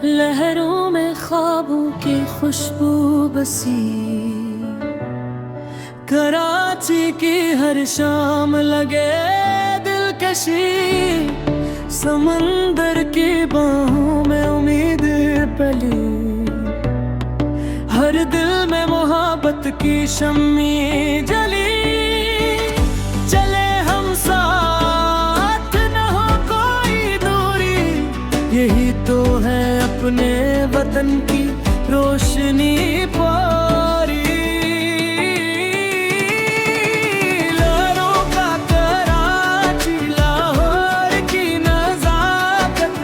लहरों में ख्वाबों की खुशबू बसी, कराची की हर शाम लगे दिलकशी, समंदर की बाहों में उम्मीद पली, हर दिल में मोहब्बत की शम्मी जली। चले हम साथ न हो कोई दूरी, यही तो है अपने वतन की रोशनी पारी। लहरों का कराची, लाहौर की नजाकत,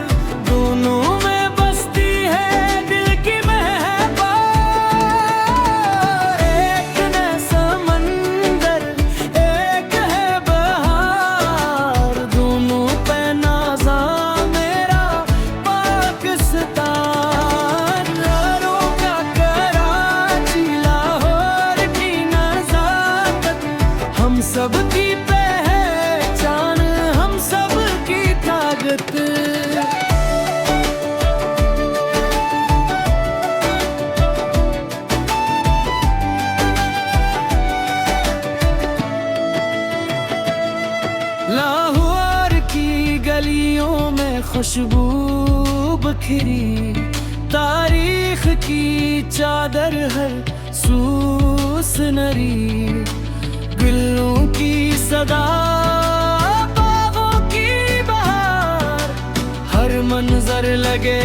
दोनों में बसती है दिल की महबत। एक है समंदर, एक है बहार, दोनों पे नाज़ा मेरा पाकिस्तान। हम सबकी पहचान, हम सबकी ताकत। लाहौर की गलियों में खुशबू बखरी, तारीख की चादर है सूस नरी, गुल्लों की सदा, बागों की बहार, हर मंजर लगे